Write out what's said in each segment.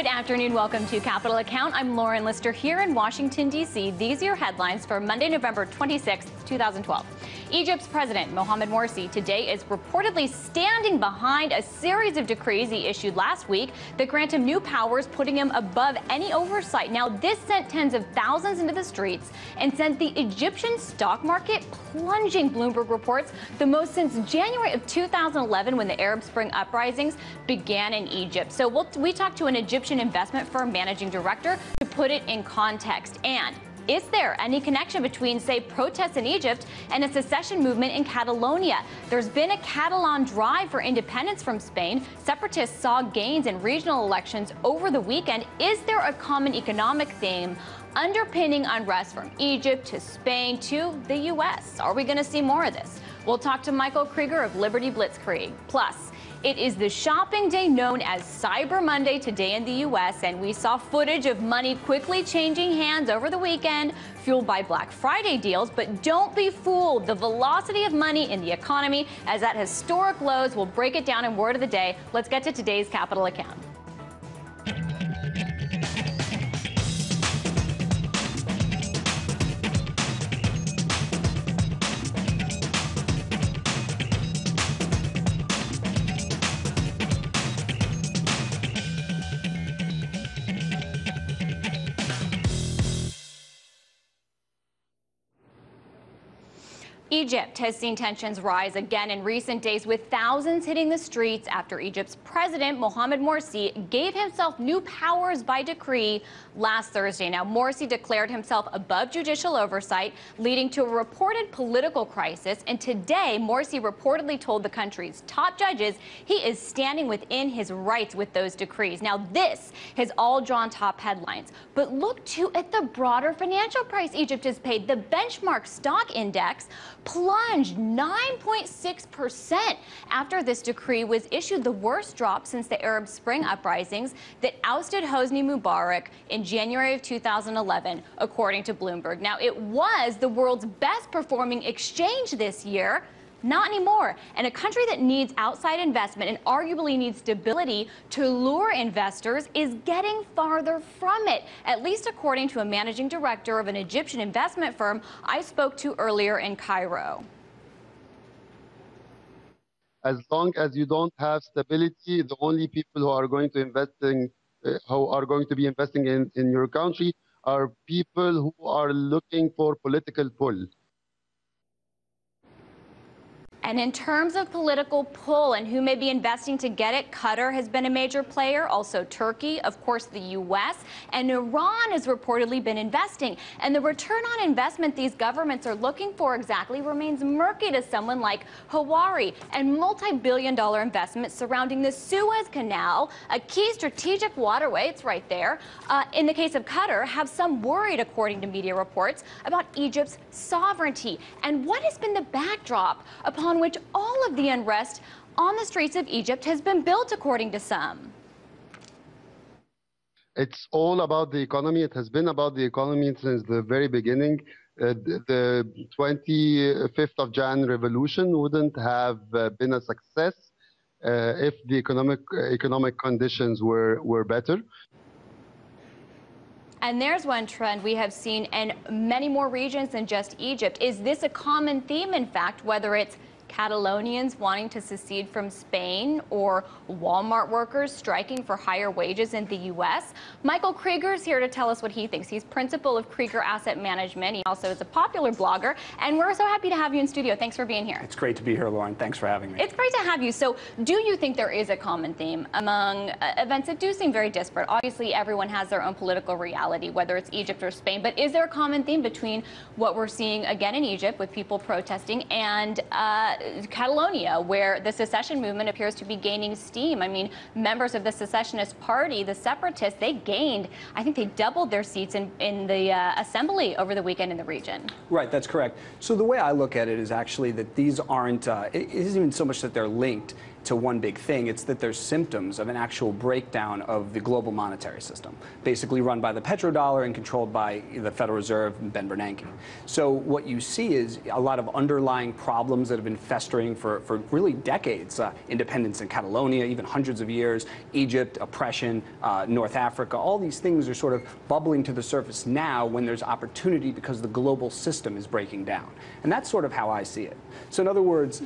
Good afternoon. Welcome to Capital Account. I'm Lauren Lister here in Washington, D.C. These are your headlines for Monday, November 26, 2012. Egypt's President Mohamed Morsi today is reportedly standing behind a series of decrees he issued last week that grant him new powers, putting him above any oversight. Now, this sent tens of thousands into the streets and sent the Egyptian stock market plunging, Bloomberg reports, the most since January of 2011 when the Arab Spring uprisings began in Egypt. So we talked to an Egyptian investment firm managing director to put it in context. And is there any connection between, say, protests in Egypt and a secession movement in Catalonia? There's been a Catalan drive for independence from Spain. Separatists saw gains in regional elections over the weekend. Is there a common economic theme underpinning unrest from Egypt to Spain to the U.S.? Are we going to see more of this? We'll talk to Michael Krieger of Liberty Blitzkrieg. Plus, it is the shopping day known as Cyber Monday today in the U.S., and we saw footage of money quickly changing hands over the weekend, fueled by Black Friday deals. But don't be fooled. The velocity of money in the economy is at historic lows. We'll break it down in Word of the Day. Let's get to today's Capital Account. Egypt has seen tensions rise again in recent days, with thousands hitting the streets after Egypt's president, Mohamed Morsi, gave himself new powers by decree last Thursday. Now, Morsi declared himself above judicial oversight, leading to a reported political crisis. And today, Morsi reportedly told the country's top judges he is standing within his rights with those decrees. Now, this has all drawn top headlines. But look, too, at the broader financial price Egypt has paid. The benchmark stock index plunged 9.6% after this decree was issued, the worst drop since the Arab Spring uprisings that ousted Hosni Mubarak in January of 2011, according to Bloomberg. Now, it was the world's best performing exchange this year. Not anymore. And a country that needs outside investment and arguably needs stability to lure investors is getting farther from it, at least according to a managing director of an Egyptian investment firm I spoke to earlier in Cairo. As long as you don't have stability, the only people who are going to be investing in your country are people who are looking for political pull. And in terms of political pull and who may be investing to get it, Qatar has been a major player, also Turkey, of course the U.S., and Iran has reportedly been investing. And the return on investment these governments are looking for exactly remains murky to someone like Hawari, and multi-billion-dollar investments surrounding the Suez Canal, a key strategic waterway, it's right there, in the case of Qatar, have some worried, according to media reports, about Egypt's sovereignty. And what has been the backdrop upon which all of the unrest on the streets of Egypt has been built, according to some? It's all about the economy. It has been about the economy since the very beginning. The 25th of Jan revolution wouldn't have been a success if the economic conditions were better. And there's one trend we have seen in many more regions than just Egypt. Is this a common theme, in fact, whether it's Catalonians wanting to secede from Spain or Walmart workers striking for higher wages in the U.S.? Michael Krieger is here to tell us what he thinks. He's principal of Krieger Asset Management. He also is a popular blogger, and we're so happy to have you in studio. Thanks for being here. It's great to be here, Lauren. Thanks for having me. It's great to have you. So do you think there is a common theme among events that do seem very disparate? Obviously, everyone has their own political reality, whether it's Egypt or Spain, but is there a common theme between what we're seeing again in Egypt with people protesting and Catalonia, where the secession movement appears to be gaining steam? I mean, members of the secessionist party, the separatists, they gained, I think they doubled their seats in the assembly over the weekend in the region. Right, that's correct. So the way I look at it is actually that these aren't, it isn't even so much that they're linked. to one big thing. It's that there's symptoms of an actual breakdown of the global monetary system, basically run by the petrodollar and controlled by the Federal Reserve and Ben Bernanke. So what you see is a lot of underlying problems that have been festering for really decades. Independence in Catalonia, even hundreds of years, Egypt, oppression, North Africa, all these things are sort of bubbling to the surface now when there's opportunity because the global system is breaking down. And that's sort of how I see it. So in other words,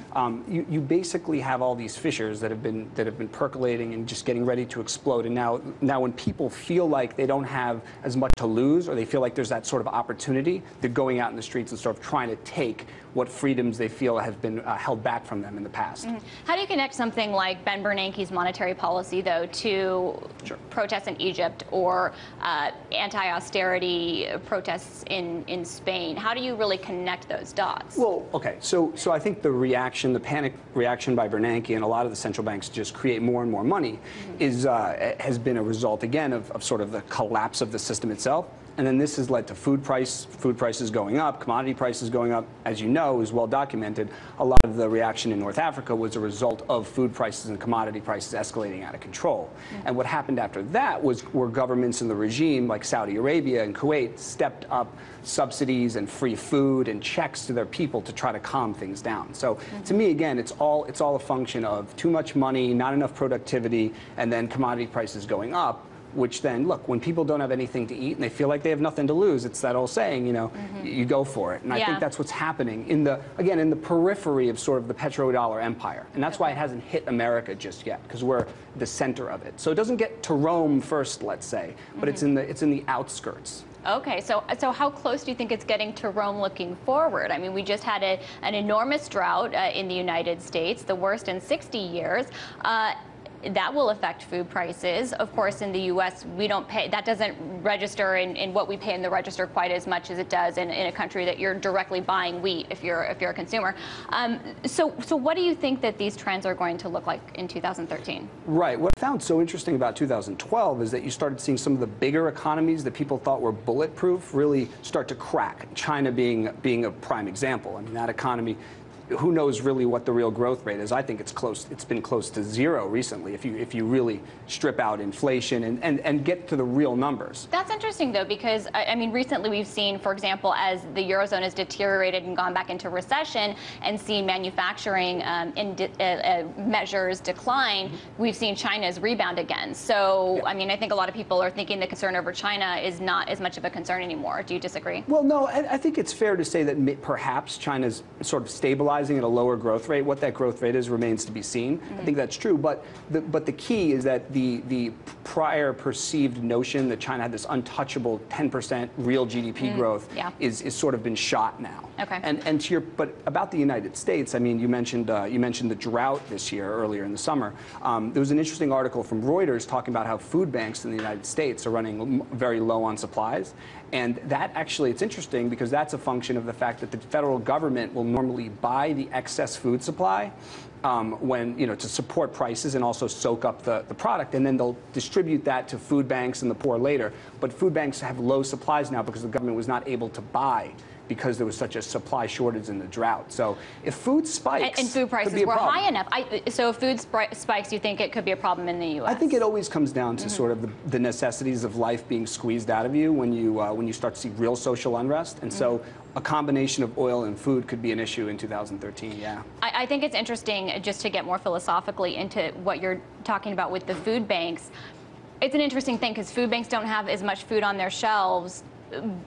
you basically have all these fissures that have been percolating and just getting ready to explode. And now when people feel like they don't have as much to lose, or they feel like there's that sort of opportunity, they're going out in the streets and sort of trying to take what freedoms they feel have been held back from them in the past. Mm-hmm. How do you connect something like Ben Bernanke's monetary policy, though, to protests in Egypt or anti-austerity protests in Spain? How do you really connect those dots? Well, okay, so I think the panic reaction by Bernanke and a lot of the central banks to just create more and more money has been a result, again, of sort of the collapse of the system itself. And then this has led to food prices going up, commodity prices going up. As you know, is well documented, a lot of the reaction in North Africa was a result of food prices and commodity prices escalating out of control. And what happened after that were governments in the regime, like Saudi Arabia and Kuwait, stepped up subsidies and free food and checks to their people to try to calm things down. So to me, again, it's all a function of too much money, not enough productivity, and then commodity prices going up. Which then, look, when people don't have anything to eat and they feel like they have nothing to lose, it's that old saying, you know, you go for it. And I think that's what's happening in the periphery of sort of the petrodollar empire. And that's why it hasn't hit America just yet, because we're the center of it. So it doesn't get to Rome first, let's say, but it's in the outskirts. Okay, so how close do you think it's getting to Rome looking forward? I mean, we just had an enormous drought in the United States, the worst in 60 years. That will affect food prices. Of course, in the U.S., we don't pay. That doesn't register in what we pay in the register quite as much as it does in a country that you're directly buying wheat if you're a consumer. So what do you think that these trends are going to look like in 2013? Right. What I found so interesting about 2012 is that you started seeing some of the bigger economies that people thought were bulletproof really start to crack. China being a prime example. I mean, that economy. Who knows really what the real growth rate is? I think it's close. It's been close to zero recently. If you really strip out inflation and get to the real numbers. That's interesting though, because I mean, recently we've seen, for example, as the eurozone has deteriorated and gone back into recession, and seen manufacturing measures decline, we've seen China's rebound again. So I mean, I think a lot of people are thinking the concern over China is not as much of a concern anymore. Do you disagree? Well, no. I think it's fair to say that perhaps China's sort of stabilized at a lower growth rate. What that growth rate is remains to be seen. I think that's true, but the key is that the prior perceived notion that China had this untouchable 10% real GDP growth is sort of been shot now. Okay. And but about the United States, I mean, you mentioned the drought this year earlier in the summer. There was an interesting article from Reuters talking about how food banks in the United States are running very low on supplies. And that actually, it's interesting because that's a function of the fact that the federal government will normally buy the excess food supply to support prices and also soak up the product, and then they'll distribute that to food banks and the poor later. But food banks have low supplies now because the government was not able to buy, because there was such a supply shortage in the drought. So if food spikes, and food prices were high enough, so if food spikes, you think it could be a problem in the U.S.? I think it always comes down to sort of the necessities of life being squeezed out of you when you start to see real social unrest, and so a combination of oil and food could be an issue in 2013. Yeah. I think it's interesting, just to get more philosophically into what you're talking about with the food banks. It's an interesting thing because food banks don't have as much food on their shelves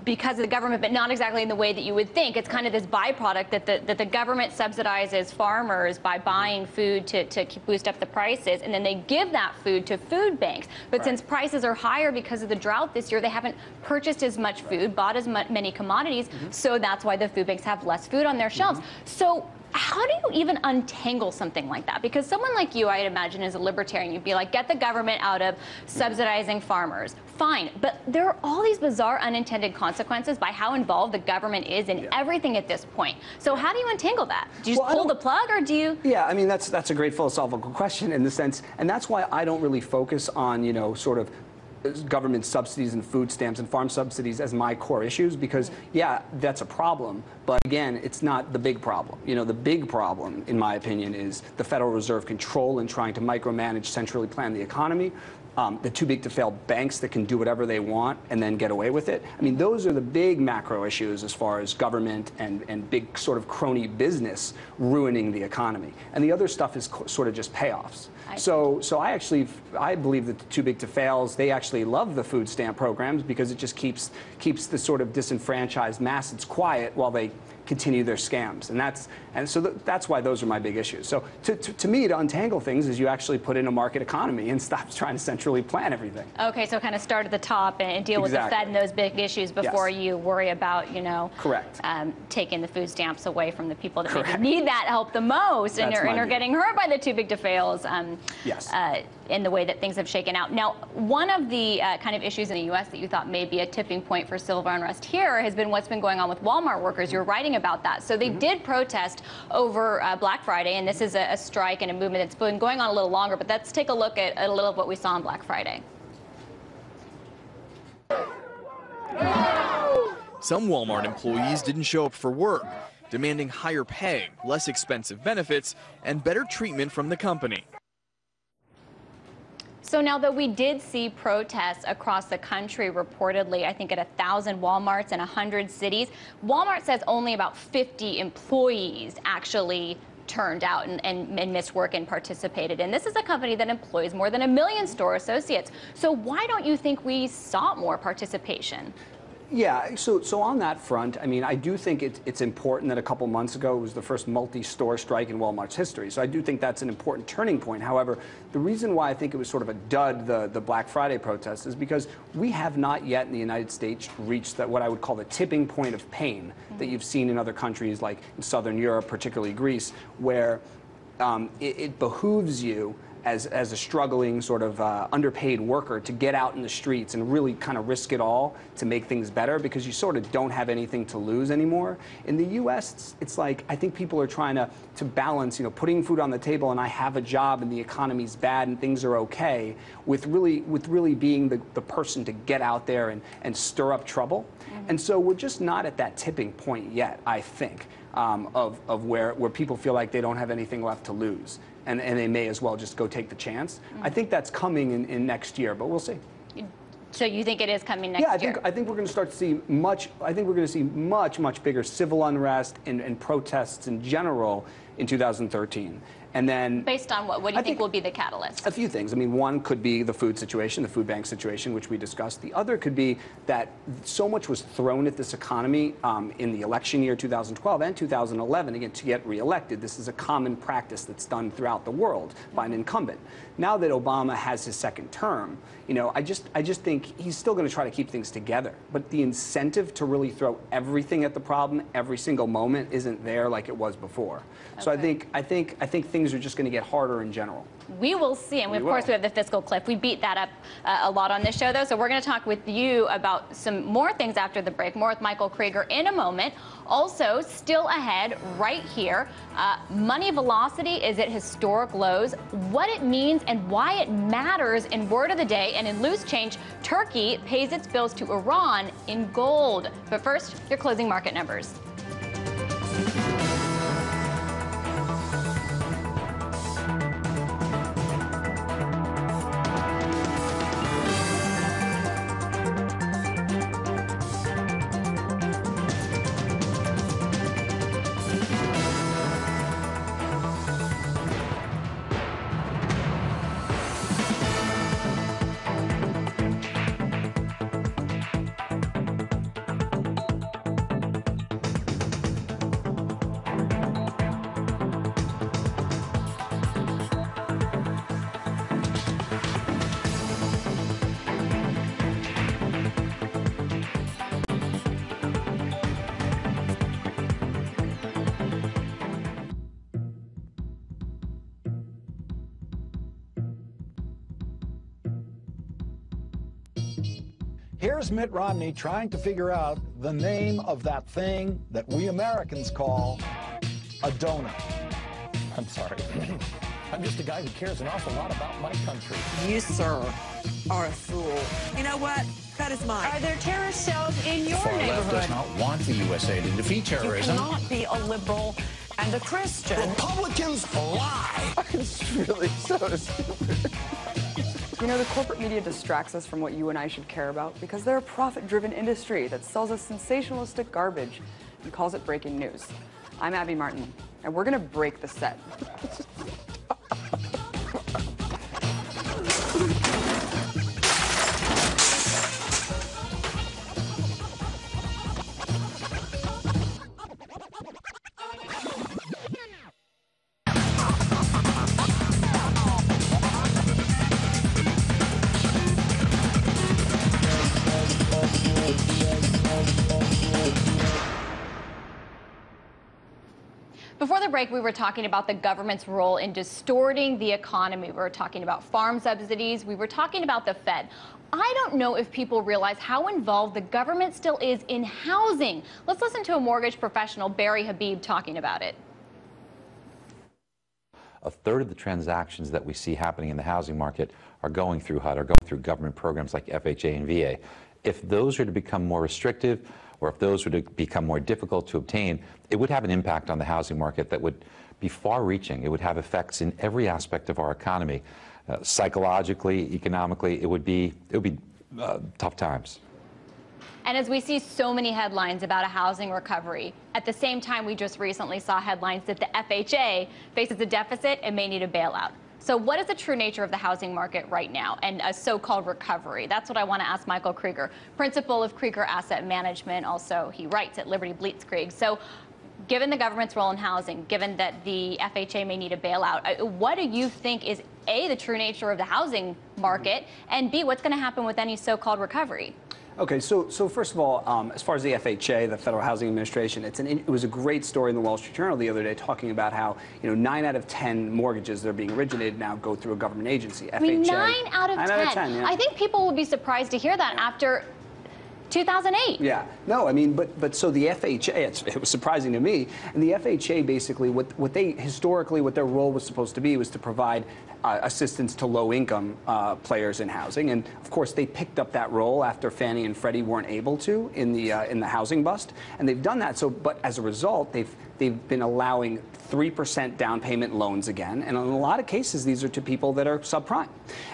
because of the government, but not exactly in the way that you would think. It's kind of this byproduct that the government subsidizes farmers by buying food to boost up the prices, and then they give that food to food banks. But since prices are higher because of the drought this year, they haven't purchased as much food, bought as many commodities, so that's why the food banks have less food on their shelves. So how do you even untangle something like that? Because someone like you, I'd imagine, is a libertarian. You'd be like, get the government out of subsidizing farmers. Fine, but there are all these bizarre unintended consequences by how involved the government is in everything at this point. So how do you untangle that? Do you just pull the plug, or do you? Yeah, I mean, that's a great philosophical question in the sense, and that's why I don't really focus on, sort of government subsidies and food stamps and farm subsidies as my core issues because, yeah, that's a problem. But again, it's not the big problem. You know, the big problem, in my opinion, is the Federal Reserve control and trying to micromanage, centrally plan the economy. The too big to fail banks that can do whatever they want and then get away with it. I mean, those are the big macro issues as far as government and big sort of crony business ruining the economy. And the other stuff is sort of just payoffs. So I believe that the too big to fails, they actually love the food stamp programs because it just keeps the sort of disenfranchised masses quiet while they continue their scams, so that's why those are my big issues. So to me, to untangle things is you actually put in a market economy and stop trying to centrally plan everything. Okay, so kind of start at the top and deal with the Fed and those big issues before you worry about, you know, taking the food stamps away from the people that maybe need that help the most, and you're getting hurt by the too big to fails. In the way that things have shaken out. Now, one of the kind of issues in the U.S. that you thought may be a tipping point for civil unrest here has been what's been going on with Walmart workers. You're writing about that. So they did protest over Black Friday, and this is a strike and a movement that's been going on a little longer, but let's take a look at a little of what we saw on Black Friday. Some Walmart employees didn't show up for work, demanding higher pay, less expensive benefits, and better treatment from the company. So now that we did see protests across the country, reportedly, I think at 1,000 Walmarts in 100 cities, Walmart says only about 50 employees actually turned out and missed work and participated. And this is a company that employs more than 1 million store associates. So why don't you think we saw more participation? Yeah, so on that front, I mean, I do think it's important that a couple months ago it was the first multi-store strike in Walmart's history. So I do think that's an important turning point. However, the reason why I think it was sort of a dud, the Black Friday protest, is because we have not yet in the United States reached what I would call the tipping point of pain that you've seen in other countries like in Southern Europe, particularly Greece, where it behooves you as a struggling sort of underpaid worker to get out in the streets and really kind of risk it all to make things better because you sort of don't have anything to lose anymore. In the U.S., it's like I think people are trying to balance, you know, putting food on the table and I have a job and the economy's bad and things are okay with really being the person to get out there and stir up trouble. And so we're just not at that tipping point yet, I think, of where people feel like they don't have anything left to lose. And they may as well just go take the chance. I think that's coming in next year, but we'll see. So you think it is coming next year? Yeah, I think we're going to start to see much bigger civil unrest and protests in general in 2013. And then, based on what do you think will be the catalyst? A few things. I mean, one could be the food situation, the food bank situation, which we discussed. The other could be that so much was thrown at this economy in the election year 2012 and 2011, again, to get reelected. This is a common practice that's done throughout the world by an incumbent. Now that Obama has his second term, you know, I just think he's still going to try to keep things together. But the incentive to really throw everything at the problem every single moment isn't there like it was before. Okay. So I think things are just going to get harder in general. We will see, and of course we have the fiscal cliff. We beat that up a lot on this show, though, so we're going to talk with you about some more things after the break. More with Michael Krieger in a moment. Also, still ahead right here, money velocity is at historic lows, what it means and why it matters in Word of the Day, and in Loose Change, Turkey pays its bills to Iran in gold. But first, your closing market numbers. Here's Mitt Romney trying to figure out the name of that thing that we Americans call a donut. I'm sorry. I'm just a guy who cares an awful lot about my country. You, sir, are a fool. You know what? Cut is mine. Are there terrorist cells in your Far neighborhood? left does not want the USA to defeat terrorism. You cannot be a liberal and a Christian. Republicans lie. It's really so stupid. You know, the corporate media distracts us from what you and I should care about because they're a profit-driven industry that sells us sensationalistic garbage and calls it breaking news. I'm Abby Martin, and we're gonna break the set. Before the break, we were talking about the government's role in distorting the economy. We were talking about farm subsidies. We were talking about the Fed. I don't know if people realize how involved the government still is in housing. Let's listen to a mortgage professional, Barry Habib, talking about it. A third of the transactions that we see happening in the housing market are going through HUD, are going through government programs like FHA and VA. If those are to become more restrictive, or if those were to become more difficult to obtain, it would have an impact on the housing market that would be far-reaching. It would have effects in every aspect of our economy. Psychologically, economically, it would be tough times. And as we see so many headlines about a housing recovery, at the same time, we just recently saw headlines that the FHA faces a deficit and may need a bailout. So what is the true nature of the housing market right now and a so-called recovery? That's what I want to ask Michael Krieger, principal of Krieger Asset Management. Also, he writes at Liberty Blitzkrieg. So given the government's role in housing, given that the FHA may need a bailout, what do you think is A, the true nature of the housing market, and B, what's going to happen with any so-called recovery? Okay, so first of all, as far as the FHA, the Federal Housing Administration, it was a great story in the Wall Street Journal the other day talking about how 9 out of 10 mortgages that are being originated now go through a government agency. I mean, FHA, 9 out of 10. 9 out of 10, yeah. I think people will be surprised to hear that after 2008. Yeah, no, I mean, but so the FHA, it was surprising to me, and the FHA basically, what they historically, what their role was supposed to be was to provide assistance to low-income players in housing, and of course they picked up that role after Fannie and Freddie weren't able to in the housing bust, and they've done that. So, but as a result, they've been allowing 3% down payment loans again, and in a lot of cases these are to people that are subprime.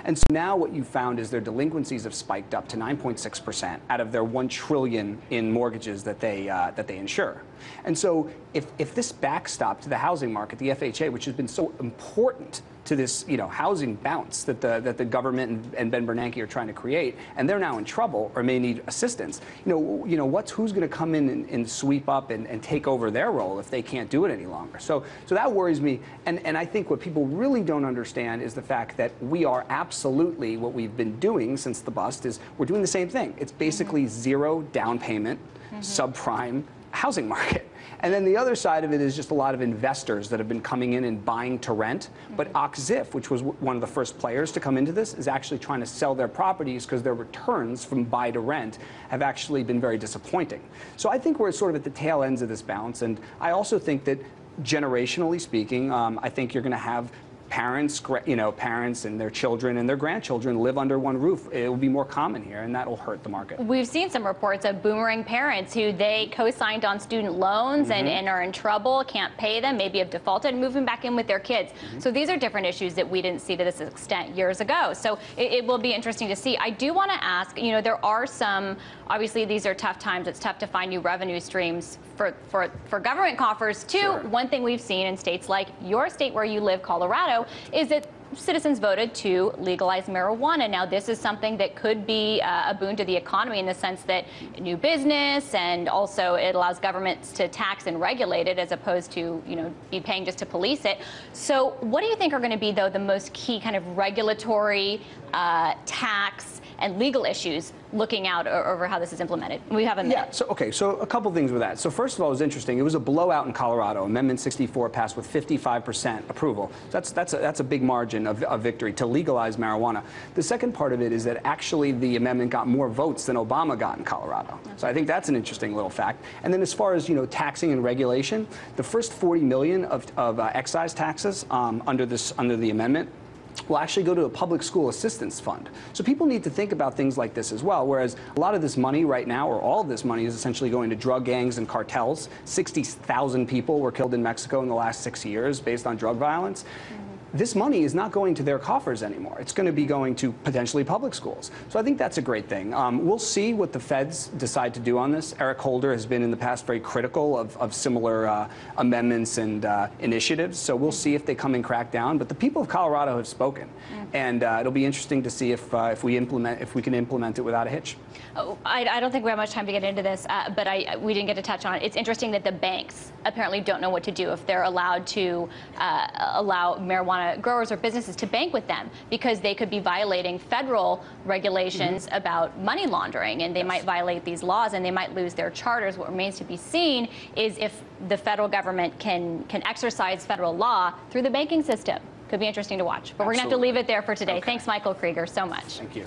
And so now what you found is their delinquencies have spiked up to 9.6% out of their $1 trillion in mortgages that they insure. And so if this backstop to the housing market, the FHA, which has been so important to this housing bounce that the government and Ben Bernanke are trying to create, and they're now in trouble or may need assistance, who's going to come in and sweep up and take over their role if they can't do it any longer? So that worries me, and I think what people really don't understand is the fact that we are absolutely, what we've been doing since the bust is we're doing the same thing. It's basically zero down payment, subprime housing market. And then the other side of it is just a lot of investors that have been coming in and buying to rent. But OXIF, which was one of the first players to come into this, is actually trying to sell their properties because their returns from buy to rent have actually been very disappointing. So I think we're sort of at the tail ends of this bounce. And I also think that generationally speaking, I think you're going to have parents and their children and their grandchildren live under one roof. It will be more common here, and that will hurt the market. We've seen some reports of boomerang parents who they co-signed on student loans and are in trouble, can't pay them, maybe have defaulted, and moving back in with their kids. So these are different issues that we didn't see to this extent years ago. So it will be interesting to see. I do want to ask, there are some, obviously these are tough times. It's tough to find new revenue streams for government coffers too. Sure. One thing we've seen in states like your state where you live, Colorado, is that citizens voted to legalize marijuana. Now, this is something that could be a boon to the economy in the sense that new business, and also it allows governments to tax and regulate it as opposed to, be paying just to police it. So what do you think are going to be, though, the most key kind of regulatory, tax, and legal issues looking out over how this is implemented? We have a minute. Yeah, so a couple things with that. So first of all, it was interesting. It was a blowout in Colorado. Amendment 64 passed with 55% approval. So that's a big margin of victory to legalize marijuana. The second part of it is that actually the amendment got more votes than Obama got in Colorado. So I think that's an interesting little fact. And then as far as taxing and regulation, the first $40 million of excise taxes under the amendment will actually go to a public school assistance fund. So people need to think about things like this as well, whereas a lot of this money right now, or all of this money, is essentially going to drug gangs and cartels. 60,000 people were killed in Mexico in the last 6 years based on drug violence. This money is not going to their coffers anymore. It's going to be going to potentially public schools. So I think that's a great thing. We'll see what the feds decide to do on this. Eric Holder has been in the past very critical of similar amendments and initiatives. So we'll see if they come and crack down. But the people of Colorado have spoken, and it'll be interesting to see if we can implement it without a hitch. Oh, I don't think we have much time to get into this, but we didn't get to touch on it. It's interesting that the banks apparently don't know what to do if they're allowed to allow marijuana growers or businesses to bank with them, because they could be violating federal regulations about money laundering, and they might violate these laws and they might lose their charters. What remains to be seen is if the federal government can exercise federal law through the banking system. Could be interesting to watch. But we're going to have to leave it there for today. Okay. Thanks, Michael Krieger, so much. Thank you.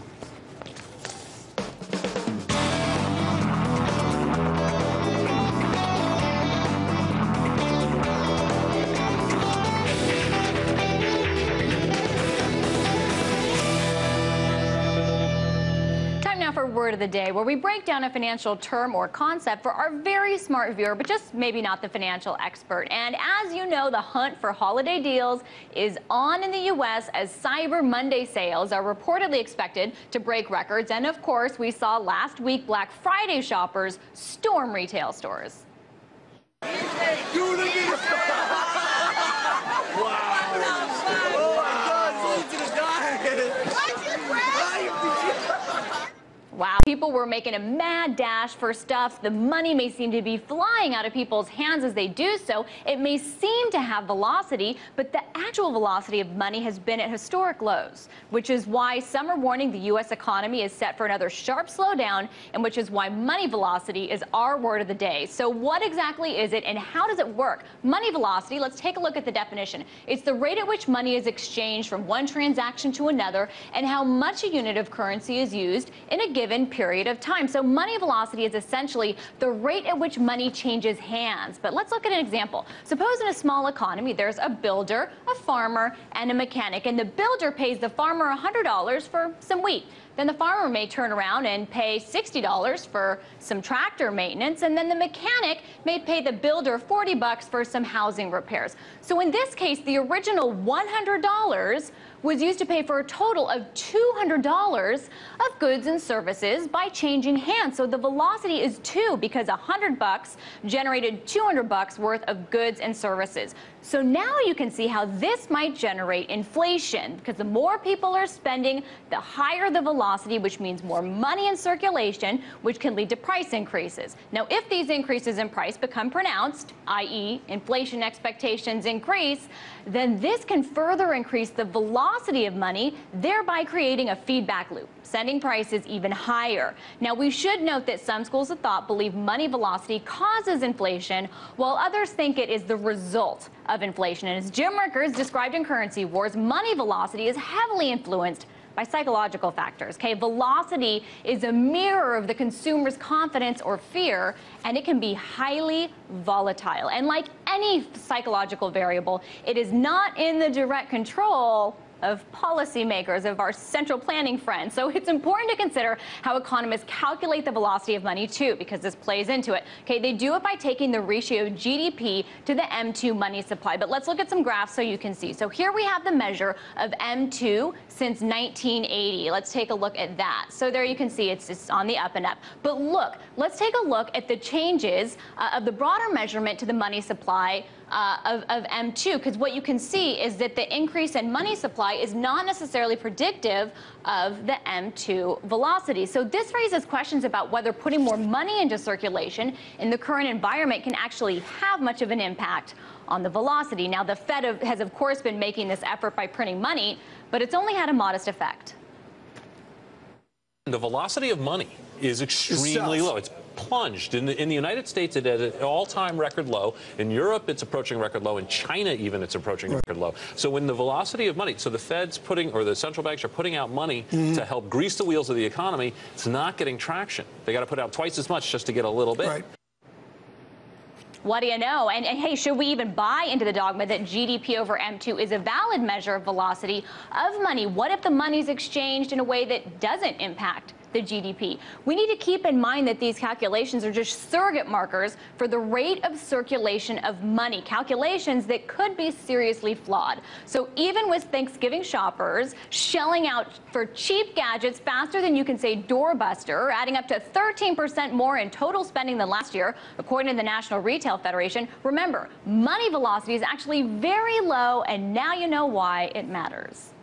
For Word of the Day, where we break down a financial term or concept for our very smart viewer, but just maybe not the financial expert. And as you know, the hunt for holiday deals is on in the U.S. as Cyber Monday sales are reportedly expected to break records. And of course, we saw last week Black Friday shoppers storm retail stores. Wow, people were making a mad dash for stuff. The money may seem to be flying out of people's hands as they do so. It may seem to have velocity, but the actual velocity of money has been at historic lows, which is why some are warning the U.S. economy is set for another sharp slowdown, and which is why money velocity is our word of the day. So what exactly is it, and how does it work? Money velocity, let's take a look at the definition. It's the rate at which money is exchanged from one transaction to another, and how much a unit of currency is used in a given period of time. So money velocity is essentially the rate at which money changes hands. But let's look at an example. Suppose in a small economy, there's a builder, a farmer, and a mechanic, and the builder pays the farmer $100 for some wheat. Then the farmer may turn around and pay $60 for some tractor maintenance, and then the mechanic may pay the builder $40 for some housing repairs. So in this case, the original $100 was used to pay for a total of $200 of goods and services by changing hands. So the velocity is 2 because $100 generated $200 worth of goods and services. So now you can see how this might generate inflation, because the more people are spending, the higher the velocity, which means more money in circulation, which can lead to price increases. Now, if these increases in price become pronounced, i.e. inflation expectations increase, then this can further increase the velocity of money, thereby creating a feedback loop, sending prices even higher. Now, we should note that some schools of thought believe money velocity causes inflation, while others think it is the result of inflation. And as Jim Rickers described in Currency Wars, money velocity is heavily influenced by psychological factors. Okay, velocity is a mirror of the consumer's confidence or fear, and it can be highly volatile. And like any psychological variable, it is not in the direct control of policymakers, of our central planning friends. So it's important to consider how economists calculate the velocity of money too, because this plays into it. Okay, they do it by taking the ratio of GDP to the M2 money supply. But let's look at some graphs so you can see. So here we have the measure of M2 since 1980. Let's take a look at that. So there you can see it's just on the up and up. But look, let's take a look at the changes of the broader measurement to the money supply of M2, because what you can see is that the increase in money supply is not necessarily predictive of the M2 velocity. So this raises questions about whether putting more money into circulation in the current environment can actually have much of an impact on the velocity. Now, the Fed has, of course, been making this effort by printing money, but it's only had a modest effect. The velocity of money is extremely low. It's plunged. In the United States, it is at an all-time record low. In Europe, it's approaching record low. In China, even, it's approaching record low. So when the velocity of money, so the Fed's putting, or the central banks are putting out money to help grease the wheels of the economy, it's not getting traction. They got to put out twice as much just to get a little bit. Right. What do you know? And hey, should we even buy into the dogma that GDP over M2 is a valid measure of velocity of money? What if the money's exchanged in a way that doesn't impact the GDP? We need to keep in mind that these calculations are just surrogate markers for the rate of circulation of money, calculations that could be seriously flawed. So even with Thanksgiving shoppers shelling out for cheap gadgets faster than you can say doorbuster, adding up to 13% more in total spending than last year, according to the National Retail Federation, remember, money velocity is actually very low, and now you know why it matters.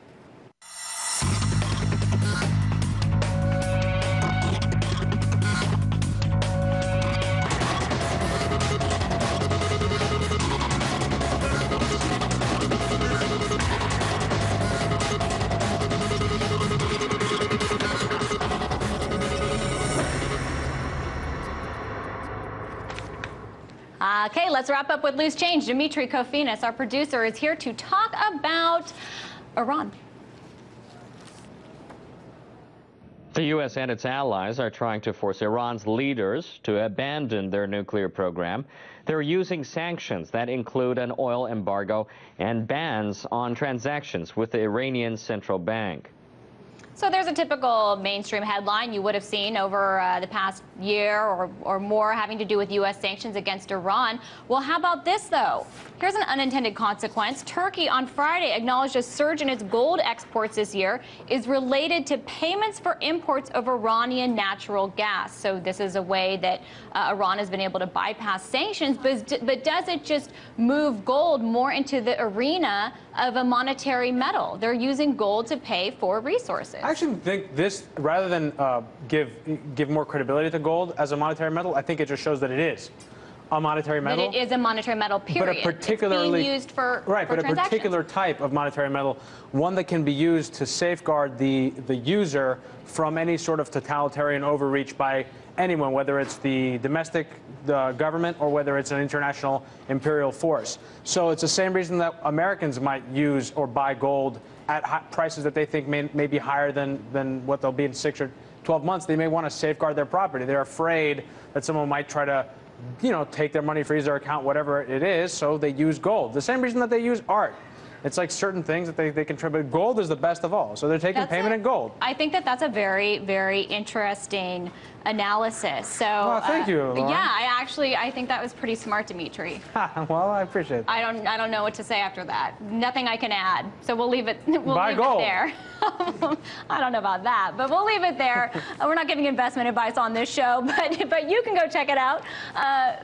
Okay, let's wrap up with loose change. Dimitri Kofinas, our producer, is here to talk about Iran. The U.S. and its allies are trying to force Iran's leaders to abandon their nuclear program. They're using sanctions that include an oil embargo and bans on transactions with the Iranian central bank. So there's a typical mainstream headline you would have seen over the past year or more having to do with U.S. sanctions against Iran. Well, how about this, though? Here's an unintended consequence. Turkey on Friday acknowledged a surge in its gold exports this year is related to payments for imports of Iranian natural gas. So this is a way that Iran has been able to bypass sanctions. But does it just move gold more into the arena of a monetary metal? They're using gold to pay for resources. I actually think this, rather than give more credibility to gold as a monetary metal, I think it just shows that it is a monetary metal. But it is a monetary metal, period. But a particularly, it's being used for right, for but a particular type of monetary metal, one that can be used to safeguard the user from any sort of totalitarian overreach by anyone, whether it's the domestic government or whether it's an international imperial force. So it's the same reason that Americans might use or buy gold at prices that they think may be higher than what they'll be in 6 or 12 months. They may want to safeguard their property. They're afraid that someone might try to, take their money, freeze their account, whatever it is, so they use gold. The same reason that they use art. It's like certain things that they contribute. Gold is the best of all, so they're taking payment in gold. I think that's a very, very interesting analysis. So, well, thank you, Lauren. Yeah, I think that was pretty smart, Dimitri. Well, I appreciate it. I don't know what to say after that. Nothing I can add. So we'll leave it. We'll Buy leave gold. it there. I don't know about that, but we'll leave it there. We're not giving investment advice on this show, but you can go check it out.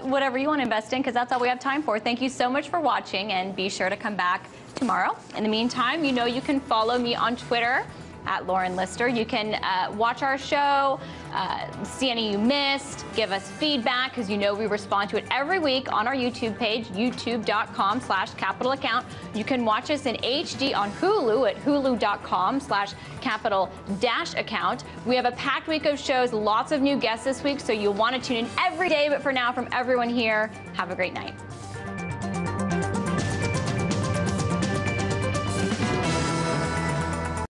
Whatever you want to invest in, because that's all we have time for. Thank you so much for watching, and be sure to come back tomorrow. In the meantime, you can follow me on Twitter at Lauren Lister. You can watch our show, see any you missed, give us feedback, because we respond to it every week on our YouTube page, youtube.com/capitalaccount. You can watch us in HD on Hulu at hulu.com/capital-account. We have a packed week of shows, lots of new guests this week, so you'll want to tune in every day. But for now, from everyone here, have a great night.